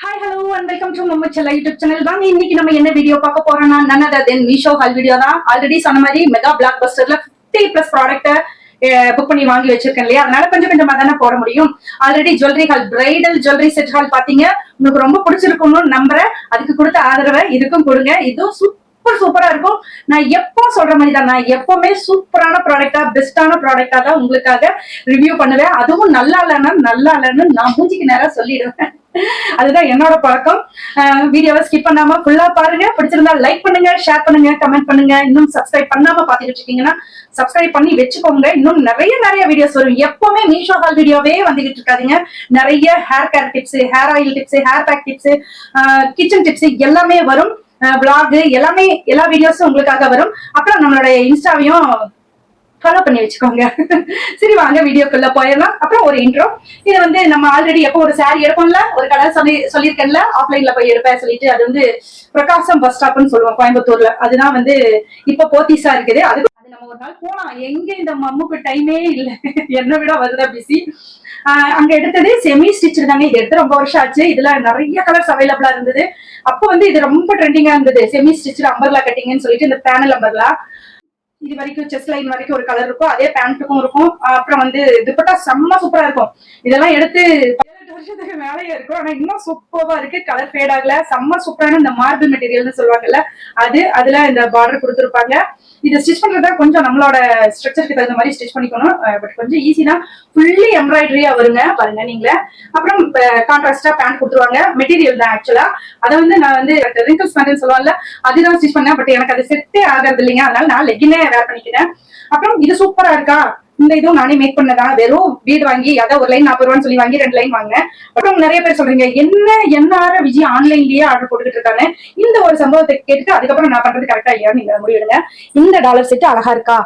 Hi, hello and welcome to Mama Chella YouTube channel. வாங்க இன்னைக்கு நம்ம என்ன வீடியோ பார்க்க போறோம்னா none other than Meesho hall video தான். ஆல்ரெடி சொன்ன மாதிரி மெகா பிளாக் பஸ்டர்ல 50+ ப்ராடக்ட் புக் பண்ணி வாங்கி வச்சிருக்கேன் இல்லையா, அதனால கொஞ்சம் கொஞ்சமா தானே போட முடியும். Already jewellery hall, bridal jewellery set hall பாத்தீங்க, உங்களுக்கு ரொம்ப பிடிச்சிருக்கும்னு நம்புறேன். அதுக்கு கொடுத்த ஆதரவை இதுக்கும் கொடுங்க. இதுவும் சூப்பரா இருக்கும். நான் எப்போ சொல்ற மாதிரி தான், நான் எப்பவுமே சூப்பரான ப்ராடக்டா, பெஸ்டான ப்ராடக்டா தான் உங்களுக்காக ரிவ்யூ பண்ணுவேன். அதுவும் நல்லா இல்லைன்னு நான் மூஞ்சிக்கு நேரம் சொல்லிடுவேன். அதுதான் என்னோட பழக்கம். வீடியோவை ஸ்கிப் பண்ணாம ஃபுல்லா பாருங்க. பிடிச்சிருந்தா லைக் பண்ணுங்க, ஷேர் பண்ணுங்க, கமெண்ட் பண்ணுங்க. இன்னும் சப்ஸ்கிரைப் பண்ணாம பாத்துட்டு இருக்கீங்கன்னா சப்ஸ்கிரைப் பண்ணி வச்சுக்கோங்க. இன்னும் நிறைய வீடியோஸ் வரும். எப்பவுமே மீஷோ ஹால் வீடியோவே வந்துகிட்டு இருக்காதீங்க. நிறைய hair care tips, hair oil tips, hair pack tips, kitchen tips எல்லாமே வரும். vlog எல்லாமே, எல்லா வீடியோஸும் உங்களுக்காக வரும். அப்புறம் நம்மளோட இன்ஸ்டாவையும் ஃபாலோ பண்ணி வச்சுக்கோங்க. சரி வாங்க வீடியோக்குள்ள போயிடலாம். அப்புறம் ஒரு இன்ட்ரோ. இது வந்து நம்ம ஆல்ரெடி எப்போ ஒரு சாரி எடுப்போம்ல, ஒரு கலர் சொல்லியிருக்கேன்ல, ஆஃப்லைன்ல போய் எடுப்பேன் சொல்லிட்டு, அது வந்து பிரகாசம் பஸ் ஸ்டாப்னு சொல்லுவோம் கோயம்புத்தூர்ல. அதுதான் வந்து இப்ப போத்தீஸா இருக்குது. அது நம்ம ஒரு நாள் போலாம். எங்க இந்த மம்முக்கு டைமே இல்லை, என்ன விட வருதா பிஸி. அங்க எடுத்தது செமி ஸ்டிச் தாங்க. இது எடுத்து ரொம்ப வருஷம் ஆச்சு. இதுல நிறைய கலர்ஸ் அவைலபிளா இருந்தது. அப்போ வந்து இது ரொம்ப ட்ரெண்டிங்கா இருந்தது, செமி ஸ்டிச் அம்பர்லா கட்டிங்னு சொல்லிட்டு. இந்த பேனல் அம்பர்லா இது வரைக்கும் செஸ்ட் லைன் வரைக்கும் ஒரு கலர் இருக்கும், அதே பேண்ட்டுக்கும் இருக்கும். அப்புறம் வந்து துப்பட்டா செம்ம சூப்பரா இருக்கும். இதெல்லாம் எடுத்து 18 வருஷத்துக்கு மேலேயே இருக்கும். ஆனா இன்னும் சூப்பரா இருக்கு. கலர் ஃபேட் ஆகல. செம்ம சூப்பரான இந்த மார்பிள் மெட்டீரியல்னு சொல்லுவாங்கல்ல, அதுல இந்த பார்டர் கொடுத்துருப்பாங்க. இது ஸ்டிச் பண்றதா கொஞ்சம் நம்மளோட ஸ்ட்ரக்சருக்கு தகுந்த மாதிரி ஸ்டிச் பண்ணிக்கணும். பட் கொஞ்சம் ஈஸி தான். ஃபுல்லி எம்ப்ராய்டரியா வருங்க, பாருங்க நீங்களே. அப்புறம் கான்ட்ராஸ்டா பேண்ட் கொடுத்துருவாங்க. மெட்டீரியல் தான் ஆக்சுவலா. அதை வந்து நான் வந்து ரிங்கிள்ஸ் பேண்ட் சொல்லுவாங்கல்ல, அதுதான் ஸ்டிச் பண்ணேன். பட் எனக்கு அது செட்டே ஆகிறது இல்லைங்க, அதனால நான் லெகினே வேர் பண்ணிக்கிறேன். அப்புறம் இது சூப்பரா இருக்கா. இந்த இதுவும் நானே மேக் பண்ணதான். வெறும் வீடு வாங்கி, அதான் ஒரு லைன் 40 ரூபான்னு சொல்லி வாங்கி 2 லைன் வாங்கினேன். அப்புறம் நிறைய பேர் சொல்றீங்க என்ன விஜய் ஆன்லைன்லயே ஆர்டர் போட்டுக்கிட்டு இருக்காங்க. இந்த ஒரு சம்பவத்தை கேட்டுட்டு அதுக்கப்புறம் நான் பண்றது கரெக்டா இல்லையா நீங்க முடிவிடுங்க. இந்த டாலர் செட் அழகா இருக்கா.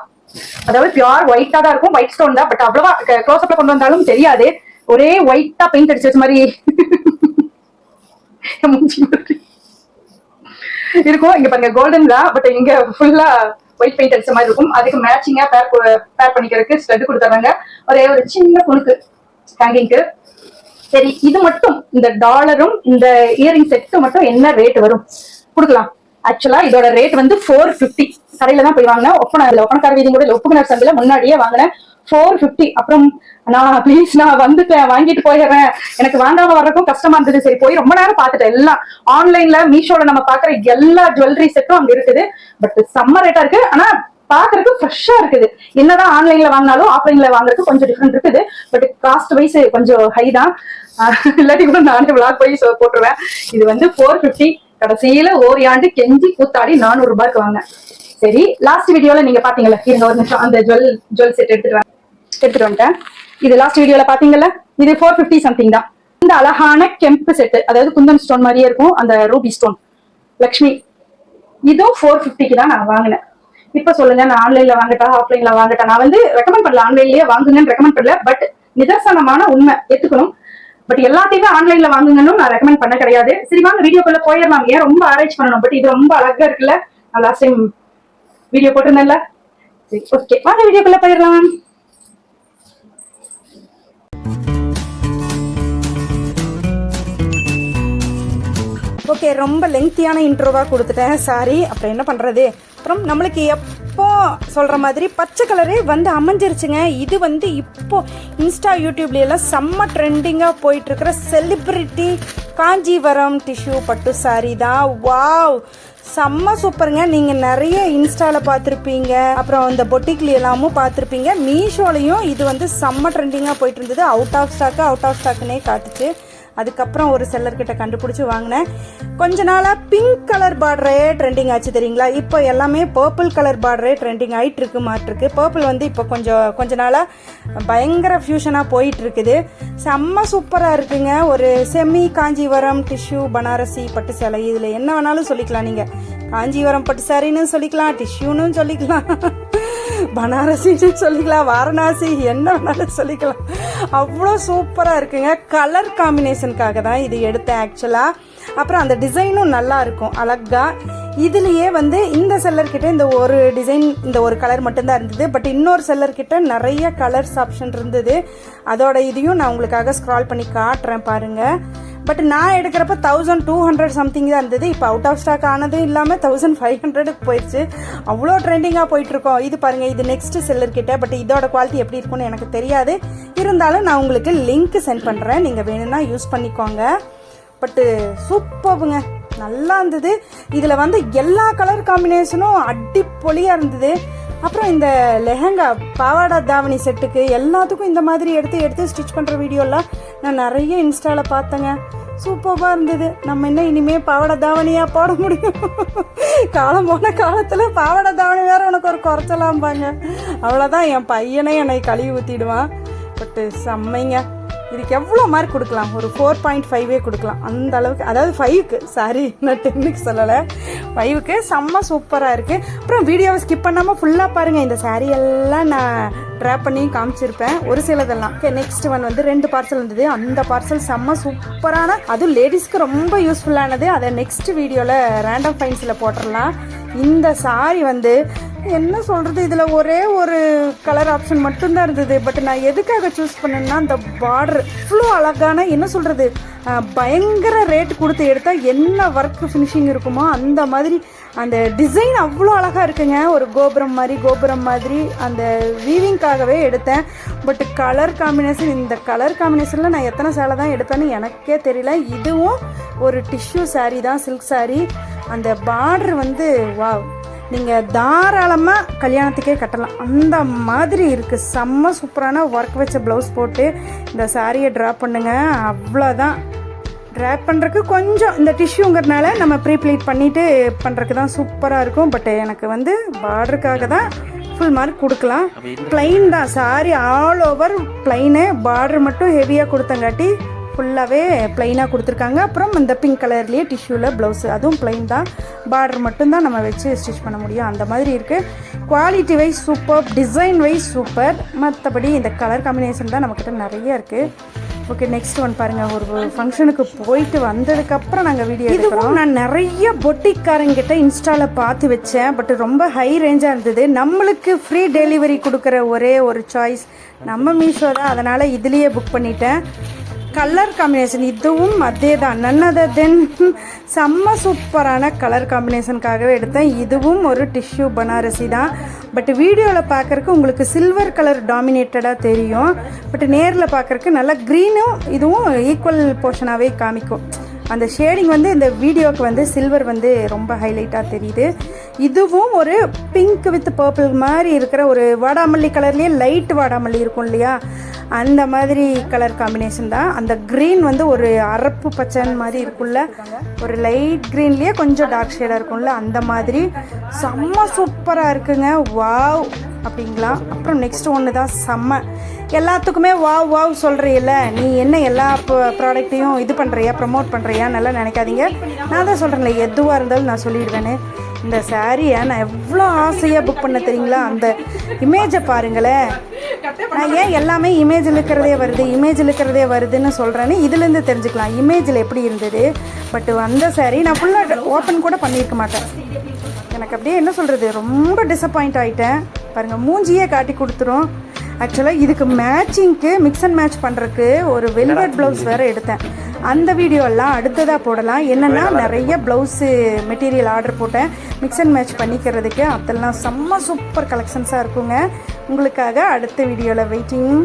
அதாவது பியூர் ஒயிட்டா தான் இருக்கும், ஒயிட் ஸ்டோன் தான். பட் அவ்வளவா க்ளோஸ் அப்ல கொண்டு வந்தாலும் தெரியாது. ஒரே ஒயிட்டா பெயிண்ட் அடிச்ச மாதிரி இருக்கும். இங்க பாருங்க கோல்டன் தான், பட் இங்க ஃபுல்லா ஒயிட் பெயிண்ட் அடிச்ச மாதிரி இருக்கும். அதுக்கு மேட்சிங்கா பேர் பண்ணிக்கிறதுக்கு ஸ்டட் கொடுத்துறாங்க. ஒரே ஒரு சின்ன பொண்ணுக்கு ஹேங்கிங்க்கு. சரி, இது மட்டும் இந்த டாலரும் இந்த இயரிங் செட்டு மட்டும் என்ன ரேட் வரும் கொடுக்கலாம். ஆக்சுவலா இதோட ரேட் வந்து 450. கடையில தான் போய் வாங்கினேன். ஒப்பனக்கார வீதி கூட ஒப்புக்குனர் சந்தையில முன்னாடியே வாங்கினேன் 450. அப்புறம் நான் ப்ளீஸ் நான் வந்துட்டேன், வாங்கிட்டு போயிடுறேன், எனக்கு வாங்காம வர்றதுக்கும் கஷ்டமா இருந்தது. சரி போய் ரொம்ப நேரம் பார்த்துட்டேன். எல்லாம் ஆன்லைன்ல மீஷோல நம்ம பாக்குற எல்லா ஜுவல்லரி செட்டும் அங்க இருக்குது. பட் செம்ம ரேட்டா இருக்கு. ஆனா பாக்குறதுக்கு ஃப்ரெஷ்ஷா இருக்குது. என்னதான் ஆன்லைன்ல வாங்கினாலும் ஆஃப்லைன்ல வாங்குறதுக்கு கொஞ்சம் டிஃபரெண்ட் இருக்குது. பட் காஸ்ட் வைஸ் கொஞ்சம் ஹை தான். இல்லாட்டி கூட நானே விளாக் போய் போட்டுருவேன். இது வந்து 450. கடைசியில ஓரியாண்டு கெஞ்சி கூத்தாடி 400 ரூபாய்க்கு வாங்கினேன். சரி, லாஸ்ட் வீடியோல நீங்க பாத்தீங்கல்ல, இருங்க ஒரு நிமிஷம், அந்த ஜுவல் செட் எடுத்துட்டு வந்துட்டேன். இது லாஸ்ட் வீடியோல பாத்தீங்கல்ல, இது 450 சம்திங் தான். இந்த அழகான கெம்பு செட், அதாவது குந்தன் ஸ்டோன் மாதிரியே இருக்கும், அந்த ரூபி ஸ்டோன் லக்ஷ்மி, இதுவும் 450க்கு தான் நான் வாங்கினேன். இப்ப சொல்லுங்க, நான் ஆன்லைன்ல வாங்கட்டா ஆஃப்லைன்ல வாங்கட்டா? நான் வந்து ரெக்கமெண்ட் பண்ணல, ஆன்லைன்லயே வாங்குங்கன்னு ரெக்கமெண்ட் பண்ணல. பட் நிதர்சனமான உண்மை ஏத்துக்கணும். பட் எல்லாத்தையுமே ஆன்லைன்ல வாங்குங்கன்னு நான் ரெக்கமெண்ட் பண்ண கிடையாது. சரி வாங்க வீடியோக்குள்ள போயிடலாம். ஏன் ரொம்ப ஆராய்ச்சி பண்ணணும். பட் இது ரொம்ப அழகா இருக்குல்ல, நான் லாஸ்ட் டைம் வீடியோ போட்டிருந்தேன்ல. சரி ஓகே, வாங்க வீடியோக்குள்ள போயிடலாம். ஓகே, ரொம்ப லெங்க்தியான இன்ட்ரோவா கொடுத்துட்டேன், சாரி. அப்புறம் என்ன பண்றது. அப்புறம் நம்மளுக்கு எப்போ சொல்ற மாதிரி பச்சை கலரே வந்து அமைஞ்சிருச்சுங்க. இது வந்து இப்போ இன்ஸ்டா யூடியூப்ல எல்லாம் செம்ம ட்ரெண்டிங்கா போயிட்டு இருக்கிற செலிபிரிட்டி காஞ்சிவரம் டிஷ்யூ பட்டு சாரி தான். வாவ், செம்ம சூப்பருங்க. நீங்கள் நிறைய இன்ஸ்டாவில் பார்த்துருப்பீங்க, அப்புறம் இந்த பொட்டிக்ல எல்லாமும் பார்த்துருப்பீங்க. மீஷோலையும் இது வந்து செம்ம ட்ரெண்டிங்காக போயிட்டு இருந்தது. அவுட் ஆஃப் ஸ்டாக்குன்னே காட்டுச்சு. அதுக்கப்புறம் ஒரு செல்லர்கிட்ட கண்டுபிடிச்சி வாங்கினேன். கொஞ்ச நாளாக பிங்க் கலர் பார்டரே ட்ரெண்டிங் ஆச்சு தெரியுங்களா. இப்போ எல்லாமே பர்பிள் கலர் பார்டரே ட்ரெண்டிங் ஆகிட்டு இருக்கு மாட்டிருக்கு. பர்பிள் வந்து இப்போ கொஞ்ச நாளாக பயங்கர ஃபியூஷனாக போயிட்டு இருக்குது. செம்ம சூப்பராக இருக்குங்க. ஒரு செமி காஞ்சிவரம் டிஷ்யூ பனாரசி பட்டு சேலை, இதில் என்ன வேணாலும் சொல்லிக்கலாம். நீங்கள் காஞ்சிவரம் பட்டு சாரின்னு சொல்லிக்கலாம், டிஷ்யூன்னு சொல்லிக்கலாம், பனாரசின்னு சொல்லிக்கலாம், வாரணாசி, என்ன வேணாலும் சொல்லிக்கலாம். அவ்வளோ சூப்பராக இருக்குங்க. கலர் காம்பினேஷனுக்காக தான் இது எடுத்தேன் ஆக்சுவலாக. அப்புறம் அந்த டிசைனும் நல்லா இருக்கும் அழகா. இதுலயே வந்து இந்த செல்லர்கிட்ட இந்த ஒரு டிசைன், இந்த ஒரு கலர் மட்டும்தான் இருந்தது. பட் இன்னொரு செல்லர்கிட்ட நிறைய கலர்ஸ் ஆப்ஷன் இருந்தது. அதோட இதையும் நான் உங்களுக்காக ஸ்க்ரால் பண்ணி காட்டுறேன் பாருங்க. பட் நான் எடுக்கிறப்ப 1200 சம்திங் தான் இருந்தது. இப்போ அவுட் ஆஃப் ஸ்டாக் ஆனதும் இல்லாமல் 1500க்கு போயிடுச்சு. அவ்வளோ ட்ரெண்டிங்காக போயிட்டுருக்கோம். இது பாருங்கள், இது நெக்ஸ்ட் செல்லர் கிட்ட. பட் இதோட குவாலிட்டி எப்படி இருக்குன்னு எனக்கு தெரியாது. இருந்தாலும் நான் உங்களுக்கு லிங்க் சென்ட் பண்ணுறேன், நீங்கள் வேணும்னா யூஸ் பண்ணிக்கோங்க. பட்டு சூப்பர்ங்க, நல்லா இருந்தது. இதில் வந்து எல்லா கலர் காம்பினேஷனும் அடிப்பொலியாக இருந்தது. அப்புறம் இந்த லெஹங்கா பாவாடா தாவணி செட்டுக்கு எல்லாத்துக்கும் இந்த மாதிரி எடுத்து ஸ்டிச் பண்ணுற வீடியோலாம் நான் நிறைய இன்ஸ்டாவில் பார்த்தேங்க. சூப்பராக இருந்தது. நம்ம என்ன இனிமேல் பாவாடை தாவணியாக போட முடியும்? காலம் போன காலத்தில் பாவாடை தாவணி வேறு உனக்கு ஒரு குறைச்சலாம்பாங்க. அவ்வளோதான், என் பையனே என்னை கழுவி ஊற்றிடுவான். பட்டு செம்மைங்க. இதுக்கு எவ்வளோ மார்க் கொடுக்கலாம்? ஒரு 4.5 கொடுக்கலாம் அந்த அளவுக்கு. அதாவது 5க்கு, சாரி நான் 10க்கு சொல்லலை, 5க்கு செம்ம சூப்பராக இருக்குது. அப்புறம் வீடியோவை ஸ்கிப் பண்ணாமல் ஃபுல்லாக பாருங்கள். இந்த சாரீ எல்லாம் நான் ட்ராப் பண்ணி காமிச்சிருப்பேன், ஒரு சிலதெல்லாம். நெக்ஸ்ட் ஒன் வந்து 2 பார்சல் இருந்தது. அந்த பார்சல் செம்ம சூப்பரான, அதுவும் லேடிஸ்க்கு ரொம்ப யூஸ்ஃபுல்லானது. அதை நெக்ஸ்ட் வீடியோவில் ரேண்டம் ஃபைன்ஸில் போட்டுடலாம். இந்த சாரீ வந்து என்ன சொல்கிறது, இதில் ஒரே ஒரு கலர் ஆப்ஷன் மட்டும்தான் இருந்தது. பட் நான் எதுக்காக சூஸ் பண்ணேன்னா, அந்த பார்டர் இவ்வளோ அழகான, என்ன சொல்கிறது, பயங்கர ரேட் கொடுத்து எடுத்தால் என்ன ஒர்க் ஃபினிஷிங் இருக்குமோ அந்த மாதிரி அந்த டிசைன் அவ்வளோ அழகாக இருக்குங்க. ஒரு கோபுரம் மாதிரி அந்த வீவிங்காகவே எடுத்தேன். பட் கலர் காம்பினேஷன், இந்த கலர் காம்பினேஷனில் நான் எத்தனை சேலை தான் எடுப்பேன்னு எனக்கே தெரியல. இதுவும் ஒரு டிஷ்யூ சாரீ தான், சில்க் சாரீ. அந்த பார்டர் வந்து வாவ், நீங்கள் தாராளமாக கல்யாணத்துக்கே கட்டலாம் அந்த மாதிரி இருக்குது. செம்ம சூப்பரான ஒர்க் வச்ச ப்ளவுஸ் போட்டு இந்த சாரியை ட்ராப் பண்ணுங்க. அவ்வளோதான், ட்ராப் பண்ணுறதுக்கு கொஞ்சம் இந்த டிஷ்யூங்கிறதுனால நம்ம ப்ரீப்ளீட் பண்ணிவிட்டு பண்ணுறதுக்கு தான் சூப்பராக இருக்கும். பட் எனக்கு வந்து பார்டருக்காக தான் ஃபுல் மார்க் கொடுக்கலாம். ப்ளைன் தான் sorry, all over plain. Border மட்டும் ஹெவியாக கொடுத்தங்காட்டி ஃபுல்லாகவே ப்ளைனாக கொடுத்துருக்காங்க. அப்புறம் இந்த பிங்க் கலர்லேயே டிஷ்யூவில் ப்ளவுஸு, அதுவும் ப்ளைன் தான். பார்டர் மட்டும்தான் நம்ம வச்சு ஸ்டிச் பண்ண முடியும், அந்த மாதிரி இருக்குது. Quality wise super, design wise super. மற்றபடி இந்த கலர் காம்பினேஷன் தான் நம்மக்கிட்ட நிறைய இருக்குது. ஓகே, நெக்ஸ்ட் ஒன் பாருங்கள். ஒரு ஃபங்க்ஷனுக்கு போயிட்டு வந்ததுக்கப்புறம் நாங்கள் வீடியோ எடுக்கிறோம். நான் நிறைய பொட்டிக்காரங்கிட்ட இன்ஸ்டாவில் பார்த்து வச்சேன். பட் ரொம்ப ஹை ரேஞ்சாக இருந்தது. நம்மளுக்கு ஃப்ரீ டெலிவரி கொடுக்குற ஒரே ஒரு சாய்ஸ் நம்ம மீஷோ தான். அதனால் இதுலேயே புக் பண்ணிட்டேன். கலர் காம்பினேஷன் இதுவும் அதே தான், நன் அதர் தென் செம்ம சூப்பரான கலர் காம்பினேஷனுக்காகவே எடுத்தேன். இதுவும் ஒரு டிஷ்யூ பனாரசி தான். பட் வீடியோவில் பார்க்குறக்கு உங்களுக்கு சில்வர் கலர் டாமினேட்டடாக தெரியும். பட் நேரில் பார்க்குறக்கு நல்லா க்ரீனும் இதுவும் ஈக்குவல் போர்ஷனாகவே காமிக்கும். அந்த ஷேடிங் வந்து இந்த வீடியோவுக்கு வந்து சில்வர் வந்து ரொம்ப ஹைலைட்டாக தெரியுது. இதுவும் ஒரு பிங்க் வித் பர்பிள் மாதிரி இருக்கிற ஒரு வாடாமல்லி கலர்லேயே லைட் வாடாமல்லி இருக்கும் இல்லையா, அந்த மாதிரி கலர் காம்பினேஷன் தான். அந்த க்ரீன் வந்து ஒரு அரப்பு பச்சை மாதிரி இருக்கும்ல, ஒரு லைட் க்ரீன்லேயே கொஞ்சம் டார்க் ஷேடாக இருக்கும்ல, அந்த மாதிரி செம்ம சூப்பராக இருக்குங்க. வாவ் அப்படிங்களா. அப்புறம் நெக்ஸ்ட் ஒன்று தான் செம்ம, எல்லாத்துக்குமே வாவ் வாவ் சொல்கிறியில்ல, நீ என்ன எல்லா ப்ராடக்ட்டையும் இது பண்ணுறியா, ப்ரமோட் பண்ணுறியா, நல்லா நினைக்காதீங்க. நான் தான் சொல்கிறேன்ல, எதுவாக இருந்தாலும் நான் சொல்லிடுவேன்னு. இந்த சாரியை நான் எவ்வளோ ஆசையாக புக் பண்ண தெரியுங்களா. அந்த இமேஜை பாருங்களேன். நான் ஏன் எல்லாமே இமேஜில் இருக்கிறதே வருதுன்னு சொல்கிறேன்னு இதுலேருந்து தெரிஞ்சுக்கலாம் இமேஜில் எப்படி இருந்தது. பட் அந்த சாரி நான் ஃபுல்லாக ஓப்பன் கூட பண்ணியிருக்க மாட்டேன். எனக்கு அப்படியே என்ன சொல்கிறது, ரொம்ப டிசப்பாயிண்ட் ஆகிட்டேன். பாருங்கள், மூஞ்சியே காட்டி கொடுத்துரும். ஆக்சுவலாக இதுக்கு மேட்சிங்க்கு மிக்ஸ் அண்ட் மேட்ச் பண்ணுறதுக்கு ஒரு வெல்வெட் ப்ளவுஸ் வேறு எடுத்தேன். அந்த வீடியோலாம் அடுத்ததாக போடலாம். என்னென்னா நிறைய ப்ளவுஸு மெட்டீரியல் ஆர்டர் போட்டேன் மிக்ஸ் அண்ட் மேட்ச் பண்ணிக்கிறதுக்கு. அதெல்லாம் செம்ம சூப்பர் கலெக்ஷன்ஸாக இருக்குங்க. உங்களுக்காக அடுத்த வீடியோவில் வெயிட்டிங்.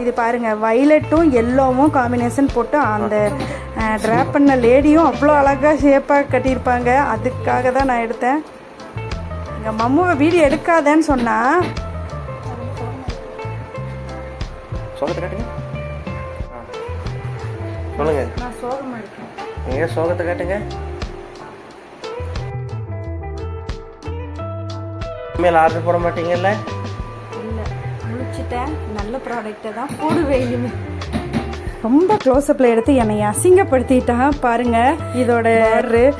இது பாருங்கள், வயலட்டும் எல்லோவும் காம்பினேஷன் போட்டு அந்த ட்ராப் பண்ண லேடியும் அவ்வளோ அழகாக ஷேப்பாக கட்டியிருப்பாங்க. அதுக்காக தான் நான் எடுத்தேன். எங்கள் மம்முவை வீடியோ எடுக்காதேன்னு சொன்னால் சொல்லுங்க. நான் சோகமாக இருக்கேன். எங்க சோகத்தை காட்டுங்க. இனிமேல் ஆர்டர் போட மாட்டீங்கல்ல? இல்லை, முடிச்சுட்டேன். நல்ல ப்ராடக்டை தான் போடுவேன். ரொம்ப க்ளோஸ்அப்பில் எடுத்து என்னை அசிங்கப்படுத்திட்டான் பாருங்க. இதோட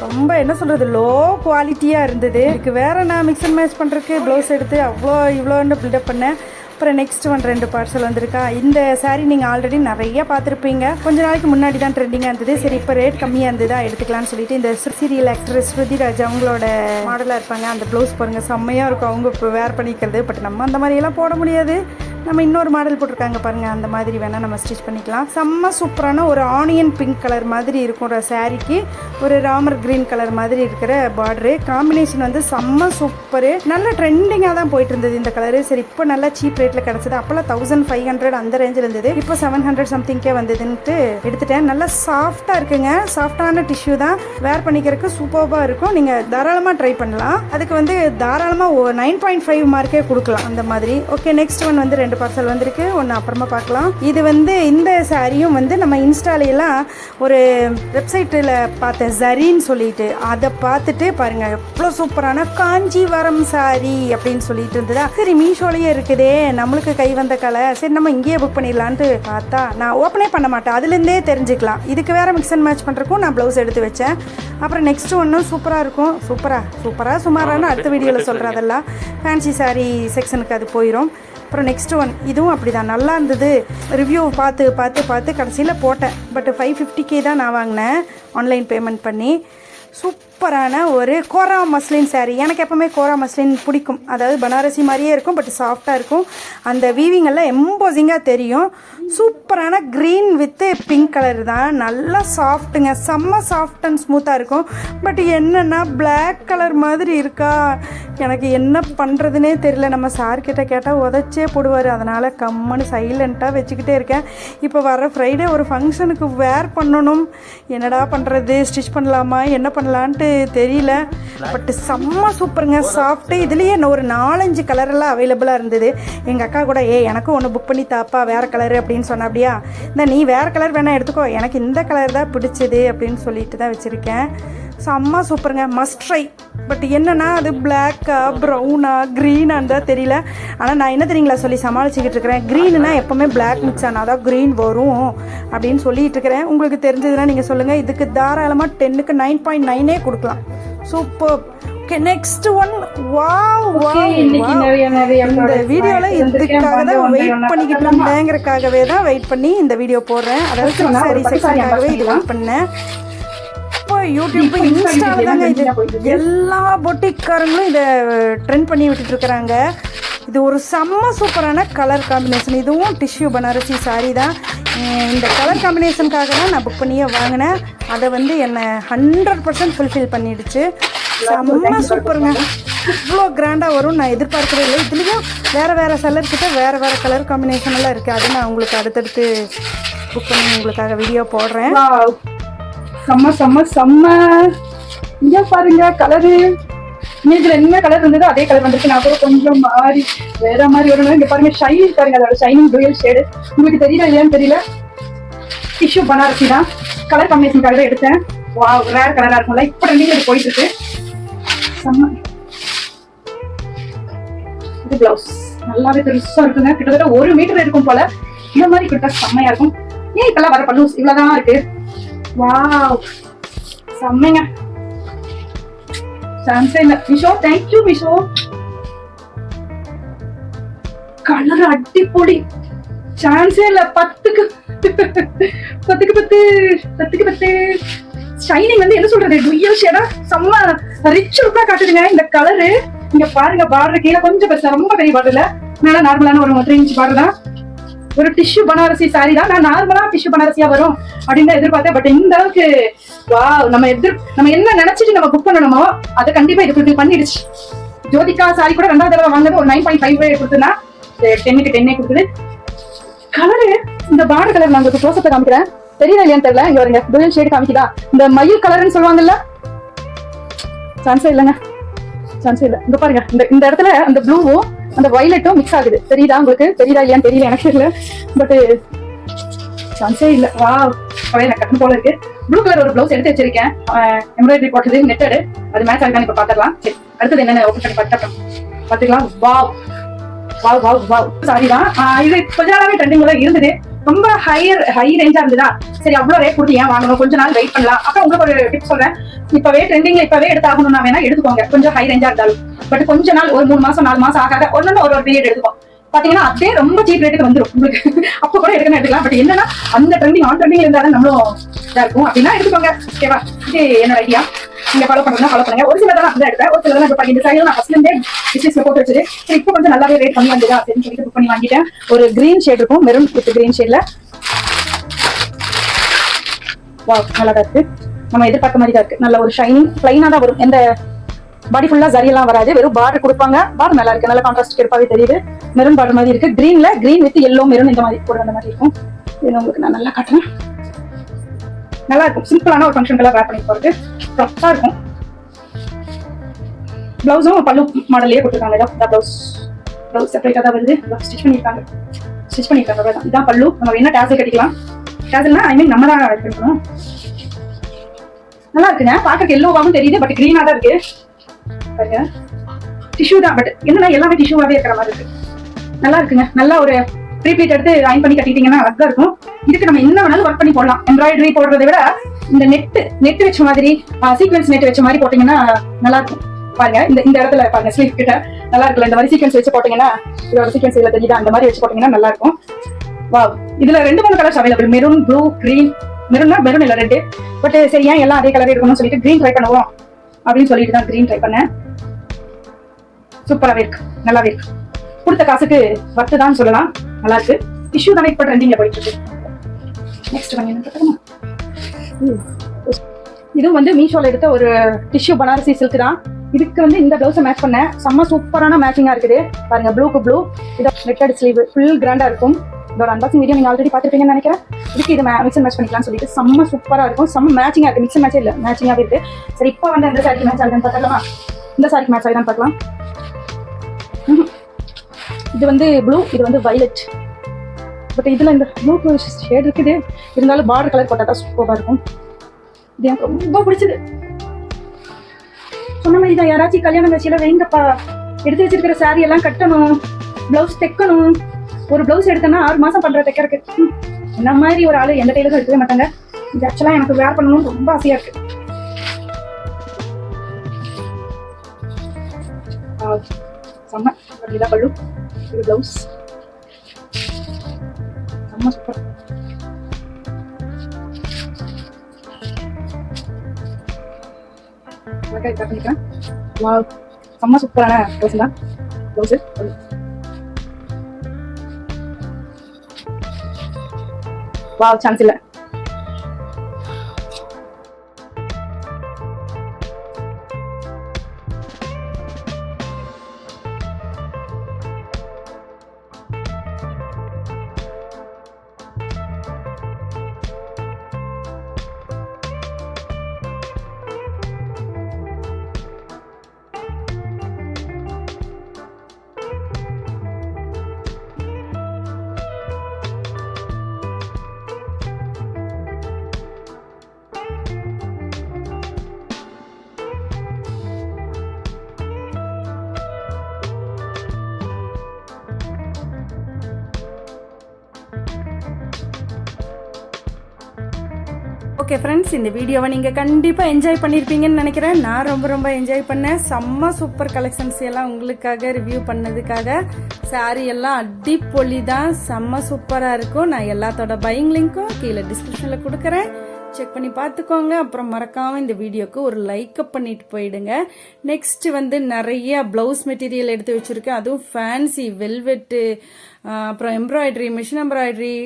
ரொம்ப என்ன சொல்கிறது, லோ குவாலிட்டியாக இருந்தது. இதுக்கு வேற நான் மிக்ஸ் அண்ட் மேட்ச் பண்ணுறதுக்கு ப்ளவுஸ் எடுத்து அவ்வளோ இவ்வளோன்னு பில்டப் பண்ணேன். அப்புறம் நெக்ஸ்ட் ஒன் 2 பார்சல் வந்திருக்கா. இந்த சாரீ நீங்கள் ஆல்ரெடி நிறைய பார்த்துருப்பீங்க. கொஞ்ச நாளைக்கு முன்னாடி தான் ட்ரெண்டிங்காக இருந்தது. சரி, இப்போ ரேட் கம்மியாக இருந்ததா எடுத்துக்கலாம்னு சொல்லிட்டு இந்த சீரியல் ஆக்ட்ரஸ் ஸ்ருதிராஜ் அவங்களோட மாடலாக இருப்பாங்க. அந்த ப்ளவுஸ் பாருங்கள், செம்மையாக இருக்கும் அவங்க இப்போ வேர் பண்ணிக்கிறது. பட் நம்ம அந்த மாதிரியெல்லாம் போட முடியாது. நம்ம இன்னொரு மாடல் போட்டிருக்காங்க பாருங்கள், அந்த மாதிரி வேணால் நம்ம ஸ்டிச் பண்ணிக்கலாம். செம்ம சூப்பரான ஒரு ஆனியன் பிங்க் கலர் மாதிரி இருக்கும் ஒரு சாரீக்கு, ஒரு ராமர் கிரீன் கலர் மாதிரி இருக்கிற பார்டரு. காம்பினேஷன் வந்து செம்ம சூப்பரு, நல்ல ட்ரெண்டிங்காக தான் போயிட்டு இருந்தது இந்த கலரு. சரி, இப்போ நல்லா சீப் ரேட்டில் கிடச்சிது. அப்போல்லாம் 1500 அந்த ரேஞ்சில் இருந்தது, இப்போ 700 சம்திங்கே வந்ததுன்ட்டு எடுத்துட்டேன். நல்லா சாஃப்டாக இருக்குங்க, சாஃப்டான டிஷ்யூ தான், வேர் பண்ணிக்கிறதுக்கு சூப்பராக இருக்கும். நீங்கள் தாராளமாக ட்ரை பண்ணலாம். அதுக்கு வந்து தாராளமாக 9.5 மார்க்கே கொடுக்கலாம் அந்த மாதிரி. ஓகே, நெக்ஸ்ட் ஒன் வந்து 2 பார்சல் வந்திருக்கு, ஒன்று அப்புறமா பார்க்கலாம். இது வந்து இந்த சாரியும் வந்து நம்ம இன்ஸ்டாலையெல்லாம் ஒரு வெப்சைட்டில் பார்த்தேன், ஜரின்னு சொல்லிட்டு, அதை பார்த்துட்டு பாருங்கள் எவ்வளோ சூப்பரான காஞ்சிவரம் சாரி அப்படின்னு சொல்லிட்டு இருந்ததா. சரி, மீஷோலேயே இருக்குதே, நம்மளுக்கு கை வந்த கலை, சரி நம்ம இங்கேயே புக் பண்ணிடலான்ட்டு பார்த்தா நான் ஓப்பனே பண்ண மாட்டேன், அதுலேருந்தே தெரிஞ்சுக்கலாம். இதுக்கு வேறு மிக்ஸ் அண்ட் மேட்ச் பண்ணுறக்கும் நான் ப்ளவுஸ் எடுத்து வச்சேன். அப்புறம் நெக்ஸ்ட் ஒன்றும் சூப்பராக இருக்கும், சூப்பராக சுமாரான அடுத்த வீடியோவில் சொல்கிறேன். அதெல்லாம் ஃபேன்சி சாரி செக்ஷனுக்கு அது போயிடும். அப்புறம் நெக்ஸ்ட் ஒன், இதுவும் அப்படி தான் நல்லா இருந்தது. ரிவ்யூ பார்த்து கடைசியில் போட்டேன். பட் 550K தான் நான் வாங்கினேன் ஆன்லைன் பேமெண்ட் பண்ணி. சூப்பரான ஒரு கோரா மஸ்லின் சாரீ. எனக்கு எப்போவுமே கோரா மஸ்லின் பிடிக்கும், அதாவது பனாரசி மாதிரியே இருக்கும், பட் சாஃப்டாக இருக்கும். அந்த வீவிங்கெல்லாம் எம்போசிங்காக தெரியும். சூப்பரான க்ரீன் வித்து பிங்க் கலர் தான், நல்லா சாஃப்ட்டுங்க, செம்ம சாஃப்ட் அண்ட் ஸ்மூத்தாக இருக்கும். பட் என்னென்னா பிளாக் கலர் மாதிரி இருக்கா, எனக்கு என்ன பண்ணுறதுனே தெரியல. நம்ம சார்கிட்ட கேட்டால் உதச்சே போடுவார், அதனால் கம்முன்னு சைலண்ட்டாக வச்சுக்கிட்டே இருக்கேன். இப்போ வர ஃப்ரைடே ஒரு ஃபங்க்ஷனுக்கு வேர் பண்ணணும், என்னடா பண்ணுறது, ஸ்டிச் பண்ணலாமா என்ன பண்ணலான்ட்டு தெரியல. பட் செம்ம சூப்பருங்க, சாஃப்ட்டு. இதுலேயே ஒரு 4-5 கலரெல்லாம் அவைலபிளாக இருந்தது. எங்கள் அக்கா கூட எனக்கும் ஒன்று புக் பண்ணி தாப்பா வேறு கலரு அப்படின்னு சொன்ன. அப்படியா, இந்த நீ வேறு கலர் வேணால் எடுத்துக்கோ, எனக்கு இந்த கலர் தான் பிடிச்சது அப்படின்னு சொல்லிட்டு தான் வச்சுருக்கேன். செம்ம சூப்பருங்க, மஸ்ட் ட்ரை. பட் என்னன்னா அது பிளாக்கா ப்ரௌனா க்ரீனான்னு தான் தெரியல. ஆனால் நான் என்ன தெரியுங்களா சொல்லி சமாளிச்சுக்கிட்டு இருக்கிறேன், க்ரீனுனா எப்போவுமே பிளாக் மிக்ஸ் ஆனால் தான் க்ரீன் வரும் அப்படின்னு சொல்லிட்டு இருக்கிறேன். உங்களுக்கு தெரிஞ்சதுன்னா நீங்கள் சொல்லுங்கள். இதுக்கு தாராளமாக 10க்கு 9.9 கொடுக்கலாம். Super. Okay, next one. Wow, இந்த வீடியோவில் இதுக்காக தான் வெயிட் பண்ணிக்கிட்டு இருந்தேங்கிறக்காகவே தான் வெயிட் பண்ணி இந்த வீடியோ போடுறேன். அதாவது சாரி செக்ஷனுக்காகவே இது வெயிட் பண்ணேன். இப்போ யூடியூப் இன்ஸ்டாவில் தாங்க இது எல்லா பொட்டிக்காரங்களும் இதை ட்ரெண்ட் பண்ணி விட்டுட்டு இருக்கிறாங்க. இது ஒரு செம்ம சூப்பரான கலர் காம்பினேஷன். இதுவும் டிஷ்யூ பனாரசி சாரி தான். இந்த கலர் காம்பினேஷனுக்காக தான் நான் புக் பண்ணியே வாங்கினேன். அதை வந்து என்னை 100% ஃபுல்ஃபில் பண்ணிடுச்சு. செம்ம சூப்பருங்க, இவ்வளோ கிராண்டாக வரும் நான் எதிர்பார்க்கவே இல்லை. இதுலேயும் வேறு செல்லர்கிட்ட வேறு கலர் காம்பினேஷன் எல்லாம் இருக்குது. அது நான் உங்களுக்கு அடுத்தடுத்து புக் பண்ணி உங்களுக்காக வீடியோ போடுறேன். செம்ம இங்க பாருங்க கலரு. இதுல என்ன கலர் இருந்ததோ அதே கலர் வந்துருக்கு. நான் கூட கொஞ்சம் மாறி வேற மாதிரி வரணும். இங்க பாருங்க ஷைனிங் பாருங்க, அதோட ஷைனிங் டூயல் ஷேடு. உங்களுக்கு தெரியல இல்லையான்னு தெரியல, டிஷ்யூ பனாரசி தான். கலர் காம்பினேஷனுக்காக எடுத்தேன். வாவ், ரேர் கலரா இருக்கும்ல, இப்ப ரெண்டு இது போயிட்டு இருக்கு. செம்ம. இது பிளவுஸ் நல்லாவே பெருசா இருக்குங்க, கிட்டத்தட்ட 1 மீட்டர் இருக்கும் போல. இந்த மாதிரி கொடுத்தா செம்மையா இருக்கும். ஏன் இப்பெல்லாம் வர பல்லூஸ் இவ்வளவுதான் இருக்கு. வாவ், செம்மைங்க, சான்ஸே இல்ல. மிஷோ, தேங்க்யூ மிஷோ. கலர் அடிப்பொடி, சான்ஸே இல்ல. 10க்கு 10. ஷைனிங் வந்து என்ன சொல்றது, டுயல் ஷேடா செம்ம ரிச் லுக்கா காட்டுதுங்க இந்த கலரு. இங்க பாருங்க, பார்டர் கீழே கொஞ்சம் பெருசா, ரொம்ப பெரிய பார்டர் இல்ல, மேல நார்மலான ஒரு 3 இன்ச் பார்டர் தான். ஒரு டிஷ்யூ பனாரசி சாரி தான். நான் நார்மலா டிஷ்யூ பனாரசியா வரும் அப்படின்னு தான் எதிர்பார்த்தேன். பட் இந்த அளவுக்கு வாவ், நம்ம என்ன நினைச்சிட்டு நம்ம புக் பண்ணணுமோ அதை கண்டிப்பா இது ஃபுல்ஃபில் பண்ணிடுச்சு. ஜோதிகா சாரி கூட 2வது தடவை வாங்கினது ஒரு 9.5 கொடுத்துனா 10க்கு 10 கொடுக்குது. கலரு, இந்த பார்டர் கலர் நான் உங்களுக்கு க்ளோஸ் காமிக்கிறேன், தெரியல இல்லையான்னு தெரியல. இங்க வருங்க, டூயல் ஷேட் காமிக்குதா, இந்த மயில் கலர்னு சொல்லுவாங்கல்ல, சான்ஸே இல்லைங்க, சான்ஸே இல்ல. இங்க பாருங்க, இந்த இடத்துல அந்த ப்ளூவும் அந்த வயலட்டும் மிக்ஸ் ஆகுது. தெரியுதா உங்களுக்கு, தெரியுதா இல்லையான்னு தெரியல, எனக்கு தெரியல. பட் சான்ஸே இல்ல. வாவ், எனக்கு கட்டணும் போல இருக்கு. ப்ளூ கலர் ஒரு பிளவுஸ் எடுத்து வச்சிருக்கேன், எம்ப்ராய்டரி போட்டது, நெட்டடு. அது மேட்ச் ஆகுதான்னு இப்ப பாத்துக்கலாம். சரி, அடுத்தது என்னென்ன ஓபன் பண்ணி பாத்துக்கலாம். Wow wow wow wow, sorry தான். இது கொஞ்ச நாளாவே ட்ரெண்டிங்ல தான் இருந்தது. ரொம்ப ஹை ரேஞ்சா இருந்ததா, சரி அவ்வளவு ரேட் கொடுத்து ஏன் வாங்கணும், கொஞ்ச நாள் வெயிட் பண்ணலாம். அப்புறம் உங்களுக்கு ஒரு டிப் சொல்றேன், இப்பவே ட்ரெண்டிங்ல இப்பவே எடுத்து ஆகணும்னா வேணா எடுத்துக்கோங்க, கொஞ்சம் ஹை ரேஞ்சா இருந்தாலும். பட் கொஞ்ச நாள், ஒரு 3 மாசம் 4 மாசம் ஆகாத ஒரு பீரியட் எடுத்துக்கோம். பாத்தீங்கன்னா அப்படியே ரொம்ப சீப் ரேட்டுக்கு வந்துடும் உங்களுக்கு. அப்ப கூட எடுக்கணும், எடுக்கலாம். பட் என்னன்னா அந்த ட்ரெண்டிங் ஆன் ட்ரெண்டிங்ல இருந்தாலும் நம்மளும் இதா இருக்கும் அப்படின்னா எடுத்துக்கோங்க. ஓகேவா, இது என்னோட ஐடியா. நீங்க ஃபாலோ பண்ணுங்க ஒரு சிலதெல்லாம் அப்படிதான் எடுத்தேன், ஒரு சிலதெல்லாம் இப்ப இந்த சாரியும் நான் ஃபர்ஸ்ட்ல இருந்தே டிஸ்பிளேஸ்ல போட்டு வச்சிரு. சரி இப்போ கொஞ்சம் நல்லாவே ரேட் கம்மி வந்ததா அப்படின்னு சொல்லிட்டு புக் பண்ணி வாங்கிட்டேன். ஒரு கிரீன் ஷேட் இருக்கும், மெரூன் வித் கிரீன் ஷேட்ல. வாவ் நல்லா தான் இருக்கு, நம்ம எதிர்பார்த்த மாதிரி தான் இருக்கு. நல்ல ஒரு ஷைனிங் பிளைனா தான் வரும், எந்த பாடி ஃபுல்லா ஜரி எல்லாம் வராது, வெறும் பார்டர் கொடுப்பாங்க. பார்டர் நல்லா இருக்கு, நல்ல கான்ட்ராஸ்ட் எடுப்பாவே தெரியுது. மெரூன் பார்டர் மாதிரி இருக்கு, கிரீன்ல கிரீன் வித் எல்லோ மெரூன் இந்த மாதிரி போடுற மாதிரி இருக்கும். இது உங்களுக்கு நான் நல்லா காட்டுறேன். நல்லா இருக்கும், சிம்பிளான ஒரு ஃபங்க்ஷன் கலர் வேர் பண்ணி போறது ப்ராப்பரா இருக்கும். பிளவுஸும் பல்லு மாடல்லே கொடுத்துருக்காங்க. இதான் பிளவுஸ் செப்பரேட்டா தான் வருது, ஸ்டிச் பண்ணிருக்காங்க. இதான் பல்லு. நம்ம என்ன டேசல் கட்டிக்கலாம், டேசல்னா ஐ மீன் நம்ம தான் எடுக்கணும். நல்லா இருக்குங்க, பாக்க எல்லோவாகவும் தெரியுது, பட் கிரீனா தான் இருக்கு. டிஷ்யூ தான், பட் என்னன்னா எல்லாமே டிஷ்யூவாவே இருக்கிற மாதிரி இருக்கு. நல்லா இருக்குங்க, நல்லா ஒரு ப்ரீப்ளீட் எடுத்து அயன் பண்ணி கட்டிட்டீங்கன்னா அழகா இருக்கும். இதுக்கு நம்ம என்ன வேணாலும் ஒர்க் பண்ணி போடலாம். எம்ப்ராய்டரி போடுறதை விட இந்த நெட் வச்ச மாதிரி, சீக்வன்ஸ் நெட் வச்ச மாதிரி போட்டீங்கன்னா நல்லா இருக்கும். பாருங்க இந்த இடத்துல பாருங்க, ஸ்லீவ் கிட்ட நல்லா இருக்குல்ல, இந்த மாதிரி சீக்வன்ஸ் வச்சு போட்டீங்கன்னா, இதோட சீக்வன்ஸ் இதுல தெரியுதா, அந்த மாதிரி வச்சு போட்டீங்கன்னா நல்லா இருக்கும். வாவ், இதுல 2-3 colours available, maroon, blue, green. மெரூன்னா மெரூன் இல்ல ரெட், பட் சரி ஏன் எல்லாம் அதே கலரே இருக்கணும்னு சொல்லிட்டு கிரீன் ட்ரை பண்ணுவோம் அப்படின்னு சொல்லிட்டு தான் கிரீன் ட்ரை பண்ணேன். சூப்பராவே இருக்கு, நல்லாவே இருக்கு. கொடுத்த காசுக்கு வர்த்து தான் சொல்லலாம், நல்லா இருக்கு. டிஷ்யூ தானே இப்ப ட்ரெண்டிங்ல போயிட்டு இருக்கு. நெக்ஸ்ட் வந்து என்ன, இதுவும் வந்து மீஷோல எடுத்த ஒரு டிஷ்யூ பனாரசி சில்க் தான். இதுக்கு வந்து இந்த பிளவுஸை மேட்ச் பண்ணேன், செம்ம சூப்பரான மேட்சிங்கா இருக்குது. பாருங்க, ப்ளூக்கு ப்ளூ, இது நெட்டட் ஸ்லீவ், ஃபுல் கிராண்டா இருக்கும். இதோட அன்பாக்சிங் வீடியோ நீங்க ஆல்ரெடி பாத்துருப்பீங்கன்னு நினைக்கிறேன். இதுக்கு இது மிக்ஸ் அண்ட் மேட்ச் பண்ணிக்கலாம்னு சொல்லிட்டு செம்ம சூப்பரா இருக்கும், செம்ம மேட்சிங்கா இருக்கு. மிக்ஸ் மேட்சே இல்ல, மேட்சிங்காவே இருக்கு. சரி இப்போ வந்து இந்த சாரிக்கு மேட்ச் ஆகுதுன்னு பார்க்கலாமா? இந்த சாரிக்கு மேட்ச் ஆகுதான்னு பார்க்கலாம். இது வந்து ப்ளூ, இது வந்து வயலட். பட் இதுல இந்த ப்ளூ ஷேட் இருக்குது, இருந்தாலும் பார்டர் கலர் போட்டா தான் சூப்பரா இருக்கும். இது எனக்கு ரொம்ப பிடிச்சது. சொன்ன மாதிரி தான், யாராச்சும் கல்யாணம் கட்சியில வைங்கப்பா, எடுத்து வச்சிருக்கிற சாரி எல்லாம் கட்டணும், பிளவுஸ் தைக்கணும். ஒரு பிளவுஸ் எடுத்தோம்னா 6 மாசம் பண்ற தைக்கிறதுக்கு. இந்த மாதிரி ஒரு ஆளு எந்த டைலரும் எடுக்கவே மாட்டாங்க. இது ஆக்சுவலா எனக்கு வேர் பண்ணணும்னு ரொம்ப ஆசையா இருக்கு. செம்ம இதான் பல்லு, இது பிளவுஸ், செம்ம சூப்பர். பண்ணிக்கிறேன். வாவ், செம்ம சூப்பரான பிளவுஸ் தான். பிளவுஸ் வாவ், சான்ஸ் இல்ல. ஓகே ஃப்ரெண்ட்ஸ், இந்த வீடியோவை நீங்கள் கண்டிப்பாக என்ஜாய் பண்ணியிருப்பீங்கன்னு நினைக்கிறேன். நான் ரொம்ப என்ஜாய் பண்ணேன். செம்ம சூப்பர் கலெக்ஷன்ஸ் எல்லாம் உங்களுக்காக ரிவ்யூ பண்ணதுக்காக. சாரி எல்லாம் அடிப்பொலி தான், செம்ம சூப்பராக இருக்கும். நான் எல்லாத்தோட பையிங் லிங்க்கும் கீழே டிஸ்கிரிப்ஷனில் கொடுக்குறேன், செக் பண்ணி பார்த்துக்கோங்க. அப்புறம் மறக்காமல் இந்த வீடியோக்கு ஒரு லைக் பண்ணிட்டு போயிடுங்க. நெக்ஸ்ட் வந்து நிறைய ப்ளவுஸ் மெட்டீரியல் எடுத்து வச்சுருக்கேன், அதுவும் ஃபேன்சி வெல்வெட்டு, அப்புறம் எம்ப்ராய்டரி, மிஷின் எம்ப்ராய்டரி,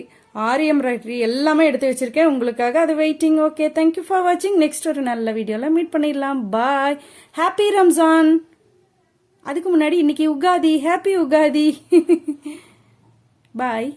ஆரி எம்ப்ராய்டரி எல்லாமே எடுத்து வச்சிருக்கேன் உங்களுக்காக. அது வெயிட்டிங். ஓகே, தேங்க்யூ ஃபார் வாட்சிங். நெக்ஸ்ட் ஒரு நல்ல வீடியோவில் மீட் பண்ணிடலாம். பாய். ஹாப்பி ரம்ஜான். அதுக்கு முன்னாடி இன்னைக்கு உகாதி. ஹாப்பி உகாதி. பாய்.